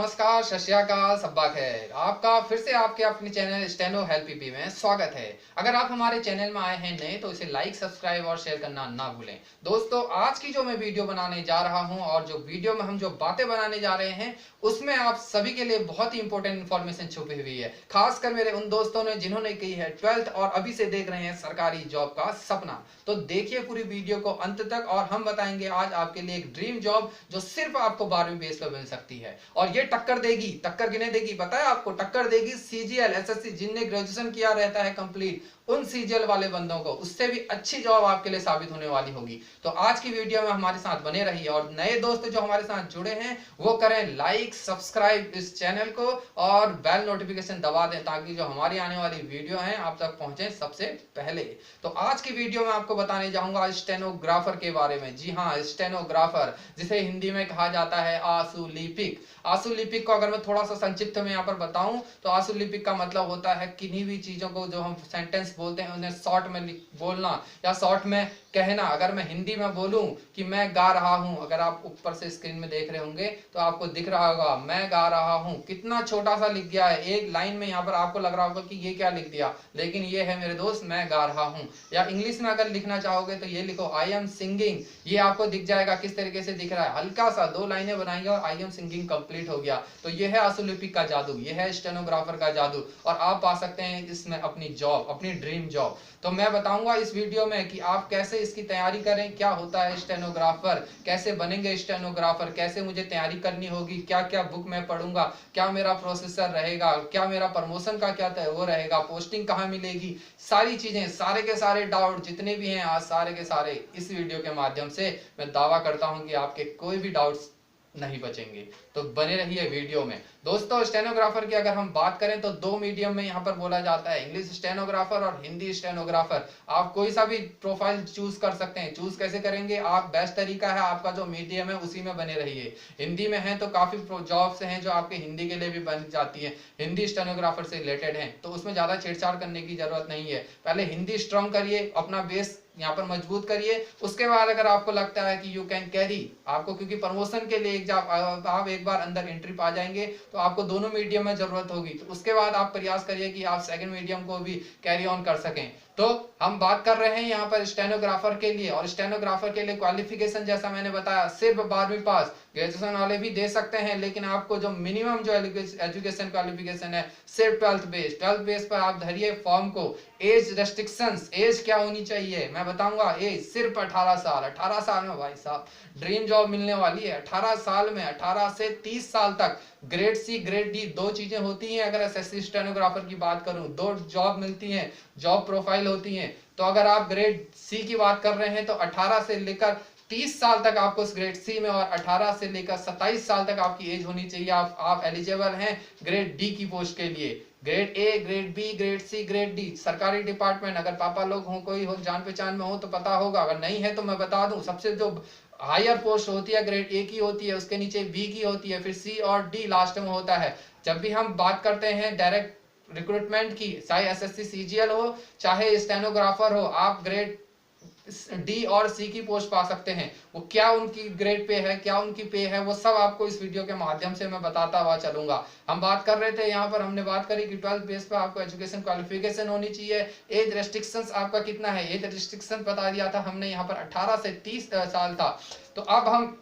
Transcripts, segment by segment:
नमस्कार, सत श्री अकाल, सब्बा खैर। आपका फिर से आपके अपने चैनल स्टेनो हेल्प पीपी में स्वागत है। अगर आप हमारे चैनल में आए हैं नए तो इसे लाइक, सब्सक्राइब और शेयर करना ना भूलें। दोस्तों, आज की जो मैं वीडियो बनाने जा रहा हूं और जो वीडियो में हम जो बातें बनाने जा रहे हैं उसमें आप सभी के लिए बहुत ही इंपॉर्टेंट इन्फॉर्मेशन छुपी हुई है, खासकर मेरे उन दोस्तों ने जिन्होंने की है 12th और अभी से देख रहे हैं सरकारी जॉब का सपना। तो देखिए पूरी वीडियो को अंत तक और हम बताएंगे आज आपके लिए एक ड्रीम जॉब जो सिर्फ आपको 12वीं बेस पर मिल सकती है और ये टक्कर देगी। टक्कर किन्हें देगी पता है आपको? टक्कर देगी सीजीएल एसएससी जिनने ग्रेजुएशन किया रहता है कंप्लीट, उन सीजीएल वाले बंदों को। उससे भी अच्छी जॉब आपके लिए साबित होने वाली होगी। तो आज की वीडियो में हमारे साथ बने रहिए और नए दोस्त जो हमारे साथ जुड़े हैं वो करें लाइक, सब्सक्राइब इस चैनल को और बेल नोटिफिकेशन दबा दें ताकि जो हमारी आने वाली वीडियो है आप तक पहुंचे सबसे पहले। तो आज की वीडियो में आपको बताने जाऊंगा स्टेनोग्राफर के बारे में। जी हाँ, स्टेनोग्राफर, जिसे हिंदी में कहा जाता है आशुलिपिक। आशुलिपिक को अगर मैं थोड़ा सा संक्षिप्त में यहाँ पर बताऊं तो आशुलिपिक का मतलब होता है किन्हीं भी चीजों को जो हम सेंटेंस बोलते हैं उन्हें शॉर्ट में बोलना या शॉर्ट में कहना। अगर मैं हिंदी में बोलूं कि मैं गा रहा हूं, अगर आप ऊपर से स्क्रीन में देख रहे होंगे तो आपको दिख रहा होगा मैं गा रहा हूं। कितना छोटा सा लिख गया है एक लाइन में, यहाँ पर आपको लग रहा होगा कि ये क्या लिख दिया, लेकिन ये है मेरे दोस्त मैं गा रहा हूं। या इंग्लिश में अगर लिखना चाहोगे तो ये लिखो आई एम सिंगिंग। ये आपको दिख जाएगा किस तरीके से दिख रहा है, हल्का सा 2 लाइनें बनाई और आई एम सिंगिंग कंप्लीट हो गया। तो ये है आशुलिपिक का जादू, ये है स्टेनोग्राफर का जादू और आप पा सकते हैं इसमें अपनी जॉब, अपनी ड्रीम जॉब। तो मैं बताऊंगा इस वीडियो में कि आप कैसे इसकी तैयारी करें, क्या होता है स्टेनोग्राफर, कैसे बनेंगे स्टेनोग्राफर, कैसे मुझे तैयारी करनी होगी, क्या क्या बुक मैं पढ़ूंगा, क्या मेरा प्रोसेसर रहेगा, क्या मेरा प्रमोशन का क्या वो रहेगा, पोस्टिंग कहाँ मिलेगी, सारी चीजें, सारे के सारे डाउट जितने भी हैं आज सारे के सारे इस वीडियो के माध्यम से मैं दावा करता हूं कि आपके कोई भी डाउट्स नहीं बचेंगे। तो बने रहिए वीडियो में। दोस्तों, स्टेनोग्राफर की अगर हम बात करें तो 2 मीडियम में यहाँ पर बोला जाता है, इंग्लिश स्टेनोग्राफर और हिंदी स्टेनोग्राफर। आप कोई सा भी प्रोफाइल चूज कर सकते हैं। चूज कैसे करेंगे आप? बेस्ट तरीका है आपका जो मीडियम है उसी में बने रहिए। हिंदी में है तो काफी जॉब्स हैं जो आपके हिंदी के लिए भी बन जाती है, हिंदी स्टेनोग्राफर से रिलेटेड है, तो उसमें ज्यादा छेड़छाड़ करने की जरूरत नहीं है। पहले हिंदी स्ट्रॉन्ग करिए, अपना बेस यहाँ पर मजबूत करिए। उसके बाद अगर आपको लगता है कि यू कैन कैरी, आपको क्योंकि प्रमोशन के लिए आप एक बार अंदर एंट्री पा जाएंगे तो आपको दोनों मीडियम में जरूरत होगी, तो उसके बाद आप प्रयास करिए कि आप सेकंड मीडियम को भी कैरी ऑन कर सकें। तो हम बात कर रहे हैं यहाँ पर स्टेनोग्राफर के लिए, और स्टेनोग्राफर के लिए क्वालिफिकेशन जैसा मैंने बताया सिर्फ 12वीं पास, ग्रेजुएशन वाले भी दे सकते हैं, लेकिन आपको जो मिनिमम जो एजुकेशन क्वालिफिकेशन है सिर्फ 12th बेस। 12th बेस पर आप धरिए फॉर्म को। एज रेस्ट्रिक्शंस, एज क्या होनी चाहिए मैं बताऊंगा। एज सिर्फ 18 साल। 18 साल में भाई साहब ड्रीम जॉब मिलने वाली है। 18 साल में, 18 से 30 साल तक ग्रेड सी ग्रेड डी 2 चीजें होती हैं। अगर एसएससी स्टेनोग्राफर की बात करूं 2 जॉब मिलती हैं, जॉब प्रोफाइल होती हैं। तो अगर आप ग्रेड सी की बात कर रहे हैं तो 18 से लेकर 30 साल तक आपको उस ग्रेड सी में, और 18 से लेकर 27 साल तक आपकी एज होनी चाहिए। आप एलिजिबल हैं ग्रेड डी की पोस्ट के लिए। Grade A, grade B, grade C, grade D सरकारी डिपार्टमेंट। अगर पापा लोग हो, कोई हो जान पहचान में हो तो पता होगा, अगर नहीं है तो मैं बता दूं, सबसे जो हायर पोस्ट होती है ग्रेड ए की होती है, उसके नीचे बी की होती है, फिर सी और डी लास्ट में होता है। जब भी हम बात करते हैं डायरेक्ट रिक्रूटमेंट की, चाहे एसएससी सीजीएल हो चाहे स्टेनोग्राफर हो, आप ग्रेड डी और सी की पोस्ट पा सकते हैं। वो क्या उनकी ग्रेड पे है, क्या उनकी पे है, वो सब आपको इस वीडियो के माध्यम से मैं बताता हुआ चलूंगा। हम बात कर रहे थे यहाँ पर, हमने बात करी कि 12th बेस पे आपको एजुकेशन क्वालिफिकेशन होनी चाहिए। एज रेस्ट्रिक्शंस आपका कितना है, एज रेस्ट्रिक्शन बता दिया था हमने यहाँ पर 18 से 30 साल था। तो अब हम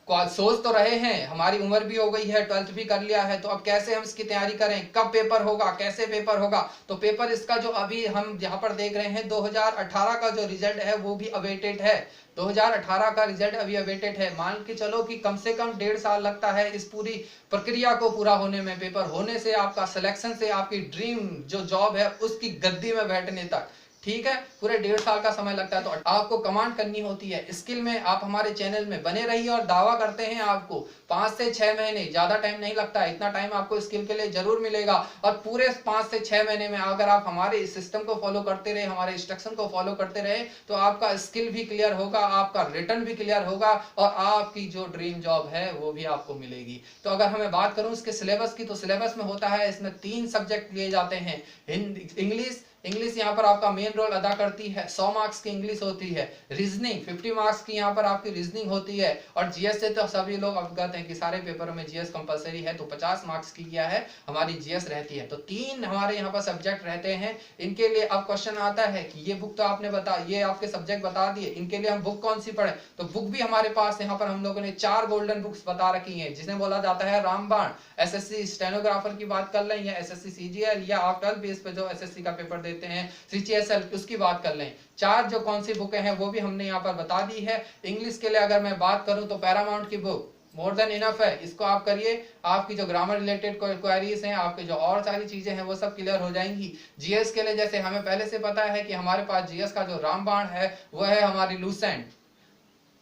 सोच तो रहे हैं, हमारी उम्र भी हो गई है, 12th भी कर लिया है, तो अब कैसे हम इसकी तैयारी करें, कब पेपर होगा, कैसे पेपर होगा। तो पेपर इसका जो अभी हम यहाँ पर देख रहे हैं 2018 का जो रिजल्ट है वो भी अवेटेड है। 2018 का रिजल्ट अभी अवेटेड है। मान के चलो कि कम से कम 1.5 साल लगता है इस पूरी प्रक्रिया को पूरा होने में, पेपर होने से, आपका सिलेक्शन से, आपकी ड्रीम जो जॉब है उसकी गद्दी में बैठने तक। ठीक है, पूरे 1.5 साल का समय लगता है। तो आपको कमांड करनी होती है स्किल में। आप हमारे चैनल में बने रहिए और दावा करते हैं आपको 5 से 6 महीने, ज्यादा टाइम नहीं लगता है, इतना टाइम आपको स्किल के लिए जरूर मिलेगा। और पूरे 5 से 6 महीने में अगर आप हमारे इस सिस्टम को फॉलो करते रहे, हमारे इंस्ट्रक्शन को फॉलो करते रहे, तो आपका स्किल भी क्लियर होगा, आपका रिटर्न भी क्लियर होगा और आपकी जो ड्रीम जॉब है वो भी आपको मिलेगी। तो अगर हमें बात करूं इसके सिलेबस की, तो सिलेबस में होता है, इसमें 3 सब्जेक्ट लिए जाते हैं, इंग्लिश, इंग्लिश यहाँ पर आपका मेन रोल अदा करती है, 100 मार्क्स की इंग्लिश होती है। रीजनिंग 50 मार्क्स की यहाँ पर आपकी रीजनिंग होती है। और जीएस से तो सभी लोग अवगत हैं कि सारे पेपरों में जीएस कंपलसरी है, तो 50 मार्क्स की क्या है हमारी जीएस रहती है। तो 3 हमारे यहाँ पर सब्जेक्ट रहते हैं। इनके लिए अब क्वेश्चन आता है कि ये बुक तो आपने ये आपके सब्जेक्ट बता दिए, इनके लिए हम बुक कौन सी पढ़े? तो बुक भी हमारे पास यहाँ पर हम लोगों ने 4 गोल्डन बुक्स बता रखी हैं, जिन्हें बोला जाता है रामबाण। एसएससी स्टेनोग्राफर की बात कर लें, या एसएससी सीजीएल, या आप 12 बेस पे जो एसएससी का पेपर देते हैं सीजीएसएल, उसकी बात कर लें। 4 जो कौन सी बुकें हैं वो भी हमने यहाँ पर बता दी है। इंग्लिश के लिए अगर मैं बात करूं तो पैरामाउंट की बुक मोर देन इनफ है, इसको आप करिए। आपकी जो ग्रामर रिलेटेड क्वेरीज हैं, आपकी जो और सारी चीजें हैं वो सब क्लियर हो जाएंगी। जीएस के लिए जैसे हमें पहले से पता है कि हमारे पास जीएस का जो रामबाण है वो है हमारी लूसेंट।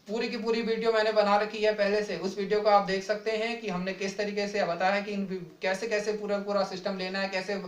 पूरी की पूरी वीडियो मैंने बना रखी है पहले से, उस वीडियो को आप देख सकते हैं कि हमने किस तरीके से बताया है कि कैसे कैसे पूरा सिस्टम लेना है, कैसे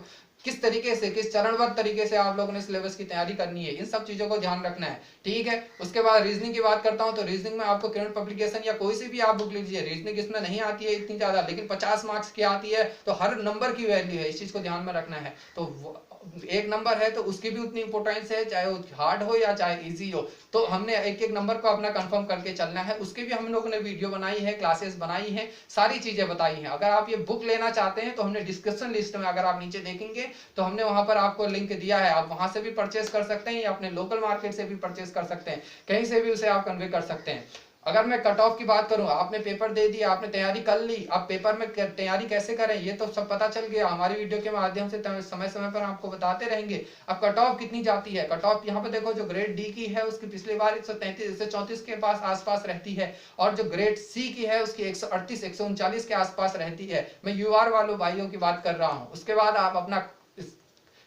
किस तरीके से, किस चरणबद्ध तरीके से आप लोगों ने सिलेबस की तैयारी करनी है, इन सब चीजों को ध्यान रखना है। ठीक है। उसके बाद रीजनिंग की बात करता हूं तो रीजनिंग में आपको करंट पब्लिकेशन या कोई सी भी आप बुक लीजिए, रीजनिंग इसमें नहीं आती है इतनी ज्यादा, लेकिन 50 मार्क्स की आती है, तो हर नंबर की वैल्यू है, इस चीज को ध्यान में रखना है। तो एक नंबर है तो उसकी भी उतनी इंपोर्टेंस है, चाहे वो हार्ड हो या चाहे इजी हो। तो हमने एक एक नंबर को अपना कंफर्म करके चलना है। उसकी भी हम लोगों ने वीडियो बनाई है, क्लासेस बनाई है, सारी चीजें बताई हैं। अगर आप ये बुक लेना चाहते हैं तो हमने डिस्क्रिप्शन लिस्ट में, अगर आप नीचे देखेंगे तो हमने वहां पर आपको लिंक दिया है, आप वहां से भी परचेस कर सकते हैं या अपने लोकल मार्केट से भी परचेस कर सकते हैं, कहीं से भी उसे आप कन्वे कर सकते हैं। अगर मैं कट ऑफ की बात करूं, आपने पेपर दे दिया, आपने तैयारी कर ली, अब पेपर में तैयारी कैसे करें ये तो सब पता चल गया, हमारी वीडियो के माध्यम से समय समय पर आपको बताते रहेंगे। अब कट ऑफ कितनी जाती है, कट ऑफ यहाँ पे देखो, जो ग्रेड डी की है उसकी पिछली बार 133 134 के पास आसपास रहती है, और जो ग्रेड सी की है उसकी 138 139 के आसपास रहती है। मैं यूआर वालों भाइयों की बात कर रहा हूँ। उसके बाद आप अपना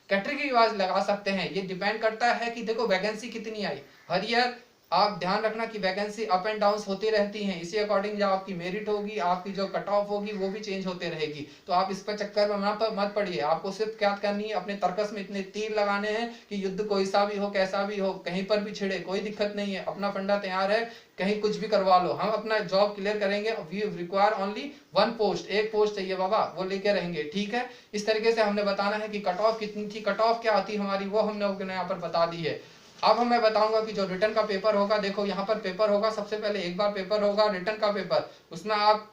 कैटेगरी वाइज लगा सकते हैं, ये डिपेंड करता है कि देखो वैकेंसी कितनी आई हर ईयर। आप ध्यान रखना कि वैकेंसी अप एंड डाउन होती रहती हैं, इसी अकॉर्डिंग जो आपकी मेरिट होगी, आपकी जो कट ऑफ होगी वो भी चेंज होते रहेगी। तो आप इस पर चक्कर में मत पड़िए, आपको सिर्फ क्या करनी है, अपने तर्कस में इतने तीर लगाने हैं कि युद्ध कोई सा भी हो, कैसा भी हो, कहीं पर भी छिड़े, कोई दिक्कत नहीं है, अपना फंडा तैयार है, कहीं कुछ भी करवा लो, हम अपना जॉब क्लियर करेंगे। वी रिक्वायर ओनली 1 पोस्ट, एक पोस्ट चाहिए बाबा, वो लेके रहेंगे। ठीक है। इस तरीके से हमने बताना है कि कट ऑफ कितनी थी, कट ऑफ क्या आती हमारी, वो हमने यहाँ पर बता दी है। अब मैं बताऊंगा कि जो रिटर्न का पेपर होगा, देखो यहाँ पर पेपर होगा, सबसे पहले एक बार पेपर होगा रिटर्न का पेपर, उसमें आप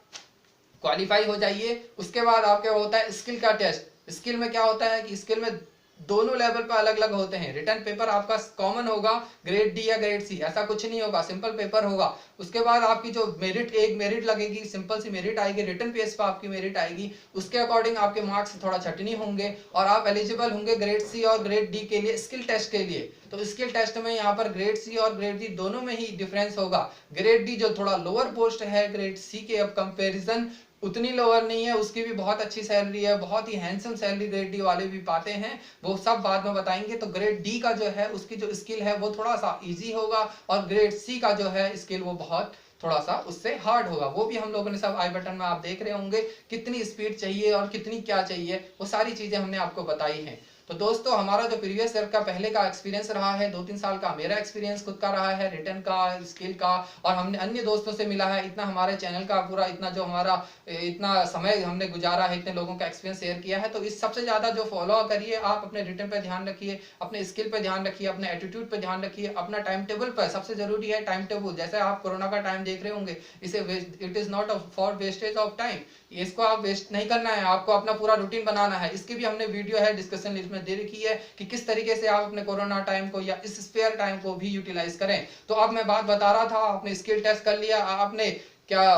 क्वालिफाई हो जाइए। उसके बाद आपके होता है स्किल का टेस्ट। स्किल में क्या होता है कि स्किल में दोनों लेवल पर अलग अलग होते हैं। रिटर्न पेपर आपका कॉमन होगा, ग्रेड डी या ग्रेड सी, ऐसा कुछ नहीं होगा, सिंपल पेपर होगा। उसके बाद आपकी जो मेरिट, एक मेरिट लगेगी, सिंपल सी मेरिट आएगी, रिटर्न पेज पर आपकी मेरिट आएगी, उसके अकॉर्डिंग आपके मार्क्स थोड़ा छटनी होंगे और आप एलिजिबल होंगे ग्रेड सी और ग्रेड डी के लिए, स्किल टेस्ट के लिए। तो स्किल टेस्ट में यहाँ पर ग्रेड सी और ग्रेड डी दोनों में ही डिफरेंस होगा। ग्रेड डी जो थोड़ा लोअर पोस्ट है ग्रेड सी के अब कंपेरिजन उतनी लोअर नहीं है, उसकी भी बहुत अच्छी सैलरी है, बहुत ही हैंडसम सैलरी ग्रेड डी वाले भी पाते हैं, वो सब बाद में बताएंगे। तो ग्रेड डी का जो है उसकी जो स्किल है वो थोड़ा सा इजी होगा, और ग्रेड सी का जो है स्किल वो बहुत थोड़ा सा उससे हार्ड होगा। वो भी हम लोगों ने सब आई बटन में आप देख रहे होंगे, कितनी स्पीड चाहिए और कितनी क्या चाहिए, वो सारी चीजें हमने आपको बताई हैं। तो दोस्तों हमारा जो प्रीवियस ईयर का पहले का एक्सपीरियंस रहा है, 2-3 साल का मेरा एक्सपीरियंस खुद का रहा है, रिटर्न का, स्किल का, और हमने अन्य दोस्तों से मिला है, इतना हमारे चैनल का पूरा इतना जो हमारा इतना समय हमने गुजारा है, इतने लोगों का एक्सपीरियंस शेयर किया है। तो इस सबसे ज्यादा जो फॉलो करिए, आप अपने रिटर्न पे ध्यान रखिए, अपने स्किल पे ध्यान रखिए, अपने एटीट्यूड पे ध्यान रखिए, अपना टाइम टेबल पर, सबसे जरूरी है टाइम टेबल। जैसे आप कोरोना का टाइम देख रहे होंगे, इसे it is not for wastage of time, इसको आप वेस्ट नहीं करना है, आपको अपना पूरा रूटीन बनाना है। इसकी भी हमने वीडियो है डिस्कशन लिस्ट में दे रखी है कि किस तरीके से आप अपने कोरोना टाइम को या इस स्पेयर टाइम को भी यूटिलाइज करें। तो अब मैं बात बता रहा था, आपने स्किल टेस्ट कर लिया, आपने क्या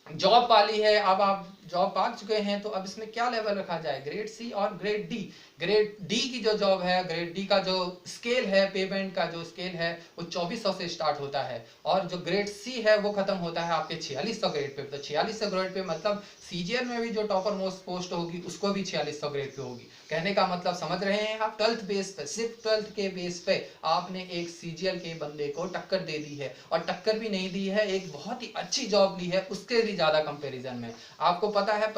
जॉब पा ली है, अब आप जॉब पा चुके हैं, तो अब इसमें क्या लेवल रखा जाए, ग्रेड सी और ग्रेड डी। ग्रेड डी की जो जॉब है, ग्रेड डी का जो स्केल है, पेमेंट का जो स्केल है वो 2400 से स्टार्ट होता है, और जो ग्रेड सी है वो खत्म होता है आपके 4600 ग्रेड पे। तो 4600 ग्रेड पे मतलब सीजीएल में भी जो टॉपर मोस्ट पोस्ट होगी उसको भी 4600 ग्रेड पे होगी। कहने का मतलब समझ रहे हैं आप, 12th बेस पे, सिर्फ 12th के बेस पे आपने एक सीजीएल के बंदे को टक्कर दे दी है, और टक्कर भी नहीं दी है, एक बहुत ही अच्छी जॉब ली है उसके भी ज्यादा कंपेरिजन में। आपको पता है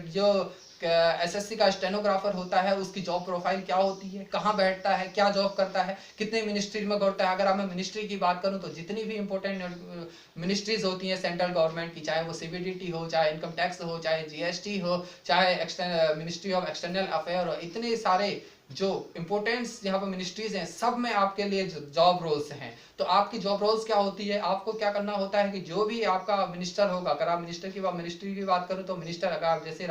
जो एसएससी का स्टेनोग्राफर होता है उसकी जॉब प्रोफाइल क्या होती है, कहाँ बैठता है, क्या जॉब करता है, कितने मिनिस्ट्री में करता है। अगर मैं मिनिस्ट्री की बात करूँ तो जितनी भी इंपॉर्टेंट मिनिस्ट्रीज होती हैं सेंट्रल गवर्नमेंट की, चाहे वो सीबीडीटी हो, चाहे इनकम टैक्स हो, चाहे जीएसटी हो, चाहे मिनिस्ट्री ऑफ एक्सटर्नल अफेयर हो, इतने सारे जो इंपोर्टेंस यहाँ पर मिनिस्ट्रीज हैं सब में आपके लिए जॉब रोल्स हैं। तो आपकी जॉब रोल्स क्या होती है, आपको क्या करना होता है कि जो भी आपका मिनिस्टर होगा, अगर आप मिनिस्ट्री की बात करूं तो मिनिस्टर, अगर आप जैसे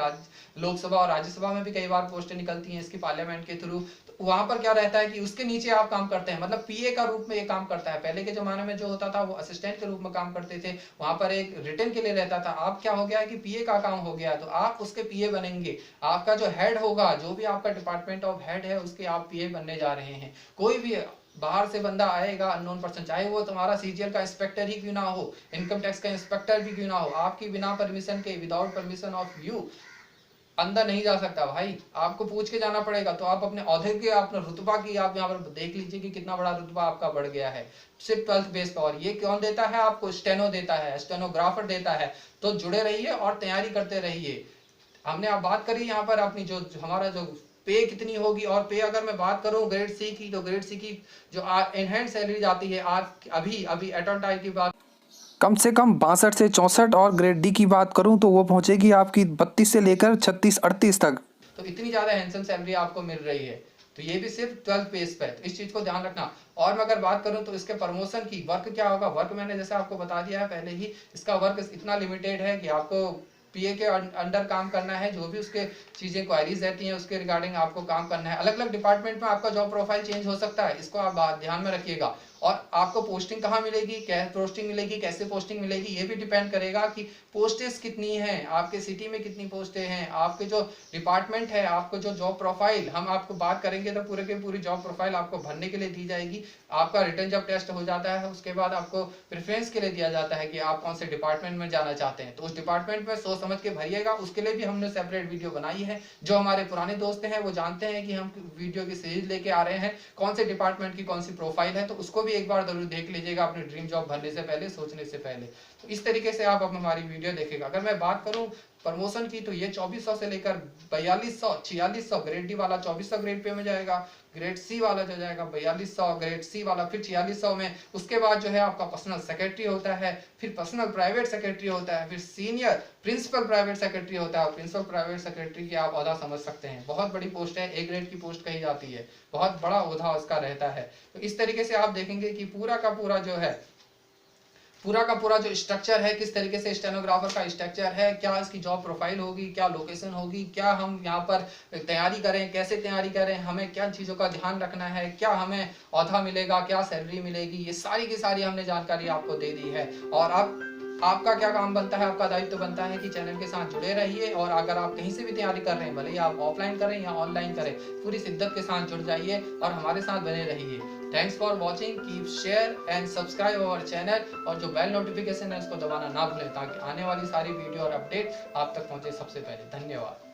लोकसभा और राज्यसभा में भी कई बार पोस्टें निकलती हैं इसकी पार्लियामेंट के थ्रू, तो वहां पर क्या रहता है कि उसके नीचे आप काम करते हैं, मतलब पीए का रूप में ये काम करता है। पहले के जमाने में जो होता था वो असिस्टेंट के रूप में काम करते थे, वहां पर एक रिटर्न के लिए रहता था। आप क्या हो गया है कि पीए का काम हो गया, तो आप उसके पीए बनेंगे। आपका जो हेड होगा, जो भी आपका डिपार्टमेंट ऑफ हेड है उसके आप पीए बनने जा रहे हैं। कोई भी बाहर से बंदा आएगा अननोन पर्सन, चाहे वो तुम्हारा सीजीएल का इंस्पेक्टर ही क्यों ना हो, इनकम टैक्स का इंस्पेक्टर भी क्यों ना हो, आपकी बिना परमिशन के, विदाउट परमिशन ऑफ यू अंदर नहीं जा सकता भाई, आपको पूछ के जाना पड़ेगा। तो आप अपने औहदे के, अपने रुतबा की आप यहाँ पर देख लीजिए कि कितना बड़ा रुतबा आपका बढ़ गया है सिर्फ 12th बेस पर। और ये कौन देता है आपको, स्टेनो देता है, स्टेनोग्राफर देता है। तो जुड़े रहिए और तैयारी करते रहिए। हमने अब बात करी यहाँ पर अपनी जो हमारा जो पे कितनी होगी, और पे अगर मैं बात करूं ग्रेड सी की, तो ग्रेड सी की जो इनहैंड सैलरी जाती है आज अभी एट ऑन टाइम की बात कम से कम 62 से 64, और ग्रेड डी की बात करूं तो वो पहुंचेगी आपकी 32 से लेकर 36-38 तक। तो इतनी ज्यादा हैंडसम सैलरी आपको मिल रही है, तो ये भी सिर्फ 12th बेस पे है। तो इस चीज को ध्यान रखना। और मैं अगर बात करूं तो इसके प्रमोशन की वर्क क्या होगा, वर्क मैंने जैसे आपको बता दिया है पहले ही, इसका वर्क इतना लिमिटेड है कि आपको पीए के अंडर काम करना है। जो भी उसके चीजें क्वायरीज रहती हैं उसके रिगार्डिंग आपको काम करना है। अलग अलग डिपार्टमेंट में आपका जॉब प्रोफाइल चेंज हो सकता है, इसको आप ध्यान में रखिएगा। और आपको पोस्टिंग कहाँ मिलेगी, क्या पोस्टिंग मिलेगी, कैसे पोस्टिंग मिलेगी, ये भी डिपेंड करेगा कि पोस्टेस कितनी हैं, आपके सिटी में कितनी पोस्टें हैं, आपके जो डिपार्टमेंट है, आपको जो जॉब प्रोफाइल हम आपको बात करेंगे तो पूरे के पूरी जॉब प्रोफाइल आपको भरने के लिए दी जाएगी। आपका रिटर्न जब टेस्ट हो जाता है उसके बाद आपको प्रेफरेंस के लिए दिया जाता है कि आप कौन से डिपार्टमेंट में जाना चाहते हैं। तो उस डिपार्टमेंट में सोच समझ के भरिएगा, उसके लिए भी हमने सेपरेट वीडियो बनाई है। जो हमारे पुराने दोस्त हैं वो जानते हैं कि हम वीडियो की सीरीज लेके आ रहे हैं, कौन से डिपार्टमेंट की कौन सी प्रोफाइल है, तो उसको भी एक बार जरूर देख लीजिएगा अपनी ड्रीम जॉब भरने से पहले, सोचने से पहले। तो इस तरीके से आप अब हमारी वीडियो देखेगा। अगर मैं बात करूं प्रमोशन की तो ये 2400 से लेकर 4200 4600, ग्रेड डी वाला 2400 ग्रेड पे में जाएगा, ग्रेड सी वाला जो जाएगा 4200, ग्रेड सी वाला फिर 4600 में। उसके बाद जो है आपका पर्सनल सेक्रेटरी होता है, फिर पर्सनल प्राइवेट सेक्रेटरी होता है, फिर सीनियर प्रिंसिपल प्राइवेट सेक्रेटरी होता है। प्रिंसिपल प्राइवेट सेक्रेटरी की आप ओहदा समझ सकते हैं, बहुत बड़ी पोस्ट है, ए ग्रेड की पोस्ट कही जाती है, बहुत बड़ा ओहदा उसका रहता है। तो इस तरीके से आप देखेंगे कि पूरा का पूरा जो है, पूरा का पूरा जो स्ट्रक्चर है, किस तरीके से स्टेनोग्राफर का स्ट्रक्चर है, क्या इसकी जॉब प्रोफाइल होगी, क्या लोकेशन होगी, क्या हम यहाँ पर तैयारी करें, कैसे तैयारी करें, हमें क्या चीज़ों का ध्यान रखना है, क्या हमें औहदा मिलेगा, क्या सैलरी मिलेगी, ये सारी की सारी हमने जानकारी आपको दे दी है। और आपका क्या काम बनता है, आपका दायित्व बनता है कि चैनल के साथ जुड़े रहिए। और अगर आप कहीं से भी तैयारी कर रहे हैं, भले ही आप ऑफलाइन करें या ऑनलाइन करें, पूरी शिद्दत के साथ जुड़ जाइए और हमारे साथ बने रहिए। Thanks for watching, keep share and subscribe our channel, और जो बेल नोटिफिकेशन है उसको दबाना ना भूलें ताकि आने वाली सारी वीडियो और अपडेट आप तक पहुंचे सबसे पहले। धन्यवाद।